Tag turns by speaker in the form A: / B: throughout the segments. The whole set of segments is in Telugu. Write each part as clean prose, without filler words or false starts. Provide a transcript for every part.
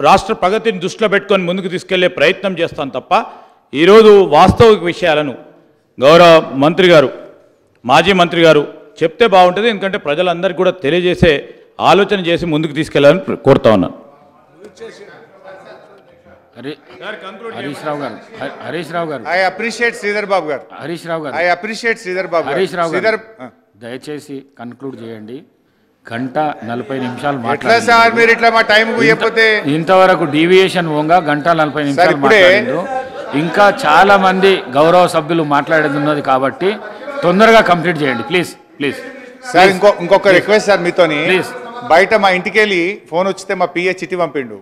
A: రాష్ట్ర ప్రగతిని దృష్టిలో పెట్టుకొని ముందుకు తీసుకెళ్లే ప్రయత్నం చేస్తాం తప్ప ఈరోజు వాస్తవిక విషయాలను గౌరవ మంత్రి గారు మాజీ మంత్రి గారు చెప్తే బాగుంటుంది. ఎందుకంటే ప్రజలందరికీ కూడా తెలియజేసే ఆలోచన చేసి ముందుకు తీసుకెళ్లాలని కోరుతా ఉన్నాను.
B: హరీష్ రావు గారు
C: ఐ అప్రిషియేట్ శ్రీధర్ బాబు గారు. ఐ అప్రిషియేట్ శ్రీధర్ బాబు గారు.
B: దయచేసి కన్క్లూడ్ చేయండి. 1:40
C: ఎట్లా సార్ మీరు ఇట్లా మా టైం పోయకపోతే
B: ఇంతవరకు డీవియేషన్ పోగా 1:40 మాట్లాడారు. ఇంకా చాలా మంది గౌరవ సభ్యులు మాట్లాడేది ఉన్నది కాబట్టి తొందరగా కంప్లీట్ చేయండి ప్లీజ్.
C: సార్ ఇంకొక రిక్వెస్ట్ సార్ మీతోని. బయట మా ఇంటికి వెళ్ళి ఫోన్ వచ్చితే మా పిఏ చిట్టి పంపిండు.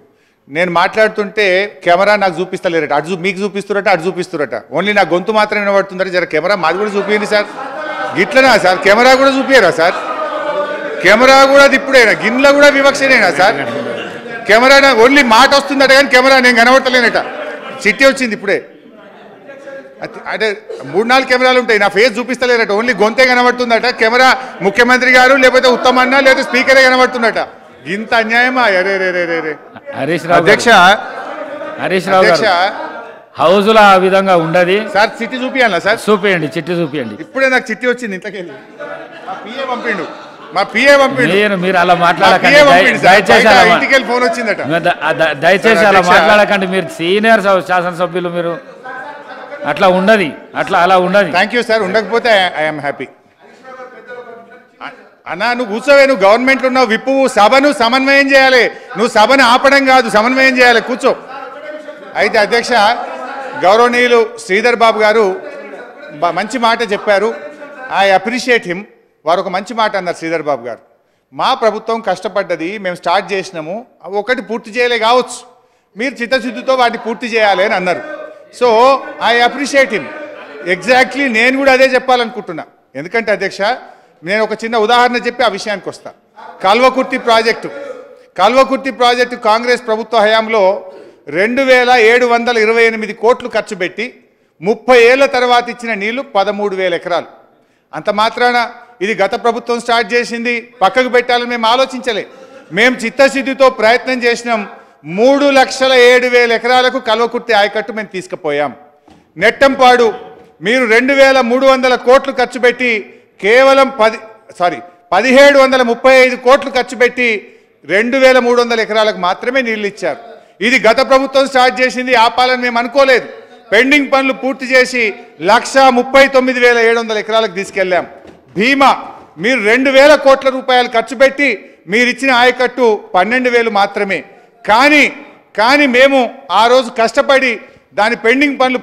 C: నేను మాట్లాడుతుంటే కెమెరా నాకు చూపిస్తలేరట, మీకు చూపిస్తురట, అటు చూపిస్తురట. ఓన్లీ నా గొంతు మాత్రం వినబడుతుందట. జర కెమెరా మాది కూడా చూపించండి సార్. గిట్లనా సార్? కెమెరా కూడా చూపించరా సార్? కెమెరా కూడా ఇప్పుడేనా? గిన్నెలో కూడా వివక్షనేనా సార్? కెమెరా ఓన్లీ మాట వస్తుందట కానీ కెమెరా నేను కనబడతలేనట. చిట్టి వచ్చింది ఇప్పుడే. అంటే 3-4 కెమెరాలు ఉంటాయి, నా ఫేస్ చూపిస్తలేరట. ఓన్లీ గొంతే కనబడుతుందట. కెమెరా ముఖ్యమంత్రి గారు లేకపోతే ఉత్తమన్నా లేకపోతే స్పీకరే కనబడుతుందట. ఇంత అన్యాయమా?
B: అధ్యక్ష హౌస్ లో ఆ విధంగా ఉండదు
C: సార్. చిట్టి చూపియాలా సార్?
B: చూపియండి, చిట్టి చూపియండి.
C: ఇప్పుడే నాకు చిట్టి వచ్చింది ఇంతకెళ్ళి. మా పిఏ పంపిండు.
B: మీరు అలా మాట్లాడకండి
C: ఇంటికి ఫోన్ వచ్చిందట.
B: దయచేసి అలా మాట్లాడకండి. మీరు సీనియర్ శాసనసభ్యులు, మీరు అట్లా ఉండదు, అలా ఉండదు.
C: Thank you sir. ఉండకపోతే ఐఎమ్ హ్యాపీ. అన్నా నువ్వు కూర్చోవే, నువ్వు గవర్నమెంట్లో ఉన్నావు, విప్పు సభను సమన్వయం చేయాలి. నువ్వు సభను ఆపడం కాదు, సమన్వయం చేయాలి. కూర్చో. అయితే అధ్యక్ష గౌరవనీయులు శ్రీధర్ బాబు గారు మంచి మాట చెప్పారు. I appreciate him. వారు ఒక మంచి మాట అన్నారు శ్రీధర్ బాబు గారు. మా ప్రభుత్వం కష్టపడ్డది, మేము స్టార్ట్ చేసినాము, ఒకటి పూర్తి చేయలే కావచ్చు, మీరు చిత్తశుద్ధితో వాటిని పూర్తి చేయాలి అని అన్నారు. So I appreciate him. Exactly నేను కూడా అదే చెప్పాలనుకుంటున్నా. ఎందుకంటే అధ్యక్ష నేను ఒక చిన్న ఉదాహరణ చెప్పి ఆ విషయానికి వస్తా. కల్వకుర్తి ప్రాజెక్టు కాంగ్రెస్ ప్రభుత్వ హయాంలో 2728 కోట్లు ఖర్చు పెట్టి 30 ఏళ్ల తర్వాత ఇచ్చిన నీళ్లు 13,000 ఎకరాలు. అంత మాత్రాన ఇది గత ప్రభుత్వం స్టార్ట్ చేసింది, పక్కకు పెట్టాలని మేము ఆలోచించలే. మేము చిత్తశుద్ధితో ప్రయత్నం చేసినాం. 3,07,000 ఎకరాలకు కల్వకుర్తి ఆయకట్టు మేము తీసుకుపోయాం. నెట్టంపాడు మీరు 2,300 కోట్లు ఖర్చు పెట్టి కేవలం 1,735 కోట్లు ఖర్చు పెట్టి 2,300 ఎకరాలకు మాత్రమే నీళ్లు ఇచ్చారు. ఇది గత ప్రభుత్వం స్టార్ట్ చేసింది, ఆపాలని మేము అనుకోలేదు. పెండింగ్ పనులు పూర్తి చేసి 1,39,700 ఎకరాలకు తీసుకెళ్లాం. భీమా మీరు 2,000 కోట్ల రూపాయలు ఖర్చు పెట్టి మీరు ఇచ్చిన ఆయకట్టు 12,000 మాత్రమే. కానీ మేము ఆ రోజు కష్టపడి దాని పెండింగ్ పనులు